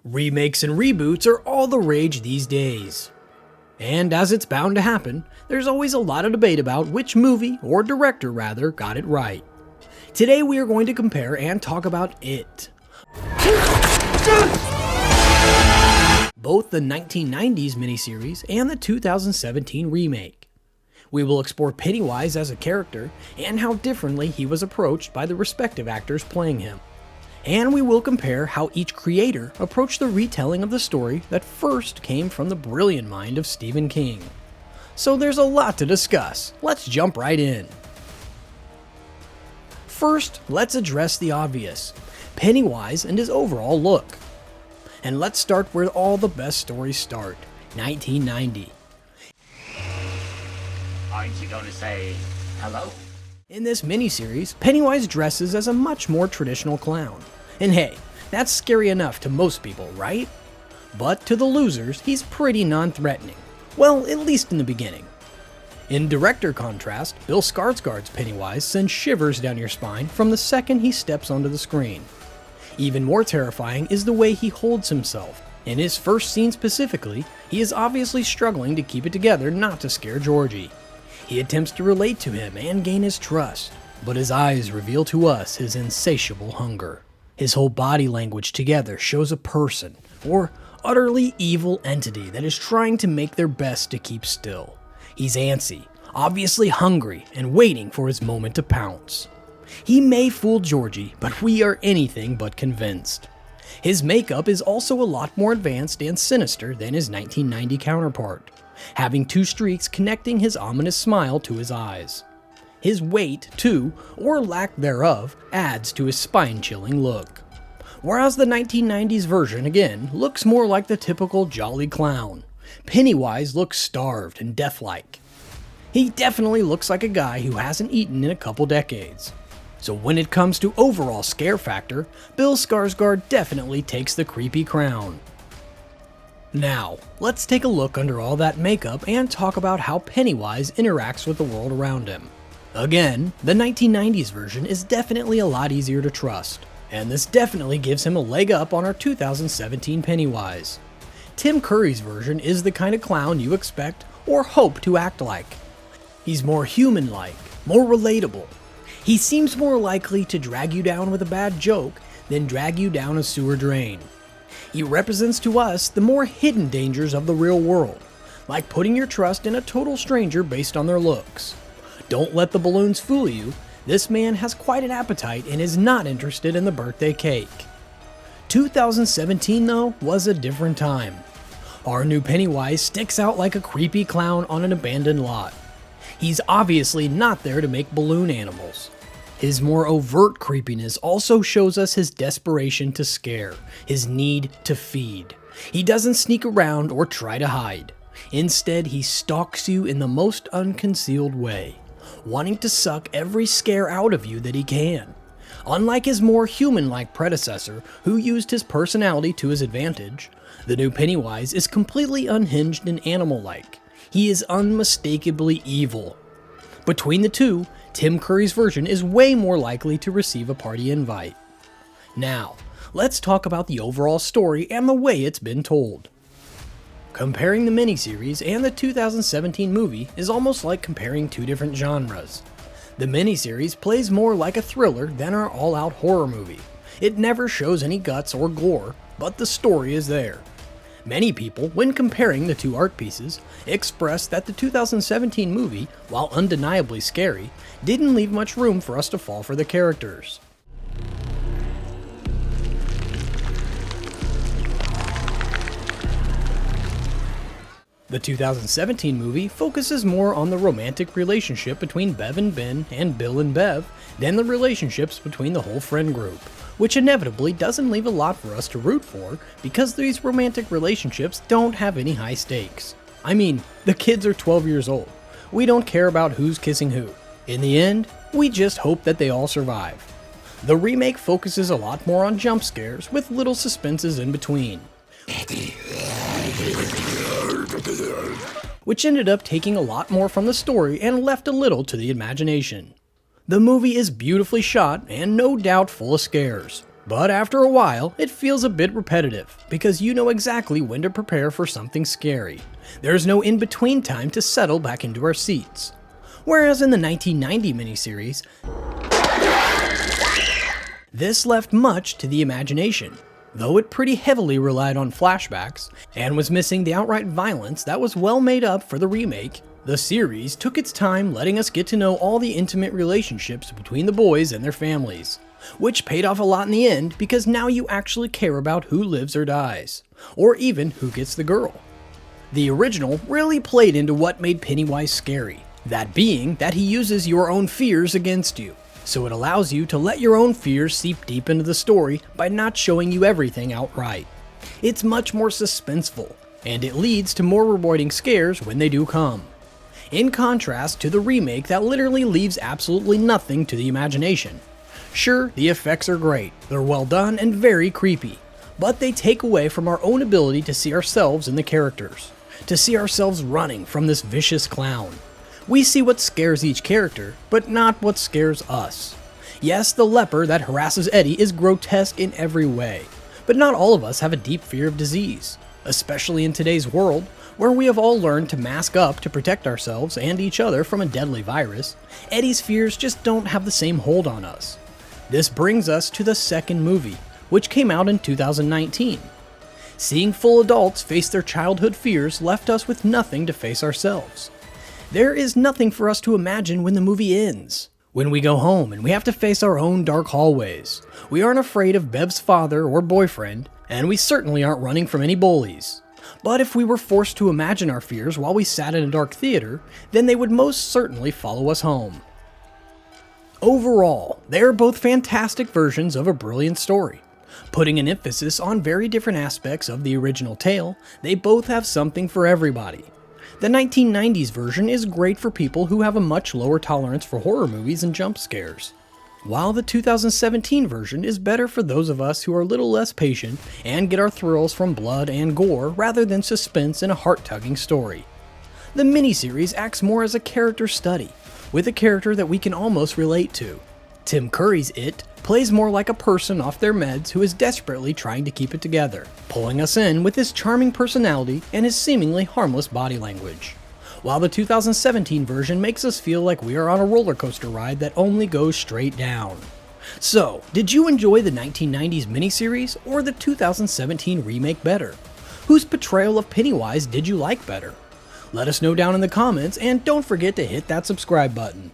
Remakes and reboots are all the rage these days. And as it's bound to happen, there's always a lot of debate about which movie, or director rather, got it right. Today we are going to compare and talk about It. Both the 1990s miniseries and the 2017 remake. We will explore Pennywise as a character and how differently he was approached by the respective actors playing him. And we will compare how each creator approached the retelling of the story that first came from the brilliant mind of Stephen King. So there's a lot to discuss. Let's jump right in. First, let's address the obvious, Pennywise and his overall look. And let's start where all the best stories start, 1990. Aren't you going to say hello? In this miniseries, Pennywise dresses as a much more traditional clown. And hey, that's scary enough to most people, right? But to the losers, he's pretty non-threatening. Well, at least in the beginning. In director contrast, Bill Skarsgård's Pennywise sends shivers down your spine from the second he steps onto the screen. Even more terrifying is the way he holds himself. In his first scene specifically, he is obviously struggling to keep it together not to scare Georgie. He attempts to relate to him and gain his trust, but his eyes reveal to us his insatiable hunger. His whole body language together shows a person, or utterly evil entity that is trying to make their best to keep still. He's antsy, obviously hungry, and waiting for his moment to pounce. He may fool Georgie, but we are anything but convinced. His makeup is also a lot more advanced and sinister than his 1990 counterpart, having two streaks connecting his ominous smile to his eyes. His weight, too, or lack thereof, adds to his spine-chilling look. Whereas the 1990s version, again, looks more like the typical jolly clown, Pennywise looks starved and deathlike. He definitely looks like a guy who hasn't eaten in a couple decades. So when it comes to overall scare factor, Bill Skarsgård definitely takes the creepy crown. Now, let's take a look under all that makeup and talk about how Pennywise interacts with the world around him. Again, the 1990s version is definitely a lot easier to trust, and this definitely gives him a leg up on our 2017 Pennywise. Tim Curry's version is the kind of clown you expect or hope to act like. He's more human-like, more relatable. He seems more likely to drag you down with a bad joke than drag you down a sewer drain. He represents to us the more hidden dangers of the real world, like putting your trust in a total stranger based on their looks. Don't let the balloons fool you, this man has quite an appetite and is not interested in the birthday cake. 2017 though was a different time. Our new Pennywise sticks out like a creepy clown on an abandoned lot. He's obviously not there to make balloon animals. His more overt creepiness also shows us his desperation to scare, his need to feed. He doesn't sneak around or try to hide. Instead, he stalks you in the most unconcealed way, wanting to suck every scare out of you that he can. Unlike his more human-like predecessor, who used his personality to his advantage, the new Pennywise is completely unhinged and animal-like. He is unmistakably evil. Between the two, Tim Curry's version is way more likely to receive a party invite. Now, let's talk about the overall story and the way it's been told. Comparing the miniseries and the 2017 movie is almost like comparing two different genres. The miniseries plays more like a thriller than our all-out horror movie. It never shows any guts or gore, but the story is there. Many people, when comparing the two art pieces, expressed that the 2017 movie, while undeniably scary, didn't leave much room for us to fall for the characters. The 2017 movie focuses more on the romantic relationship between Bev and Ben and Bill and Bev than the relationships between the whole friend group, which inevitably doesn't leave a lot for us to root for because these romantic relationships don't have any high stakes. I mean, the kids are 12 years old. We don't care about who's kissing who. In the end, we just hope that they all survive. The remake focuses a lot more on jump scares with little suspenses in between, which ended up taking a lot more from the story and left a little to the imagination. The movie is beautifully shot and no doubt full of scares. But after a while, it feels a bit repetitive, because you know exactly when to prepare for something scary. There's no in-between time to settle back into our seats. Whereas in the 1990 miniseries, this left much to the imagination, though it pretty heavily relied on flashbacks, and was missing the outright violence that was well made up for the remake. The series took its time letting us get to know all the intimate relationships between the boys and their families, which paid off a lot in the end because now you actually care about who lives or dies, or even who gets the girl. The original really played into what made Pennywise scary, that being that he uses your own fears against you, so it allows you to let your own fears seep deep into the story by not showing you everything outright. It's much more suspenseful, and it leads to more rewarding scares when they do come. In contrast to the remake that literally leaves absolutely nothing to the imagination. Sure, the effects are great, they're well done and very creepy, but they take away from our own ability to see ourselves in the characters, to see ourselves running from this vicious clown. We see what scares each character, but not what scares us. Yes, the leper that harasses Eddie is grotesque in every way, but not all of us have a deep fear of disease, especially in today's world, where we have all learned to mask up to protect ourselves and each other from a deadly virus. Eddie's fears just don't have the same hold on us. This brings us to the second movie, which came out in 2019. Seeing full adults face their childhood fears left us with nothing to face ourselves. There is nothing for us to imagine when the movie ends. When we go home and we have to face our own dark hallways, we aren't afraid of Bev's father or boyfriend, and we certainly aren't running from any bullies. But if we were forced to imagine our fears while we sat in a dark theater, then they would most certainly follow us home. Overall, they are both fantastic versions of a brilliant story. Putting an emphasis on very different aspects of the original tale, they both have something for everybody. The 1990s version is great for people who have a much lower tolerance for horror movies and jump scares, while the 2017 version is better for those of us who are a little less patient and get our thrills from blood and gore rather than suspense in a heart-tugging story. The miniseries acts more as a character study, with a character that we can almost relate to. Tim Curry's It plays more like a person off their meds who is desperately trying to keep it together, pulling us in with his charming personality and his seemingly harmless body language. While the 2017 version makes us feel like we are on a roller coaster ride that only goes straight down. So, did you enjoy the 1990s miniseries or the 2017 remake better? Whose portrayal of Pennywise did you like better? Let us know down in the comments, and don't forget to hit that subscribe button.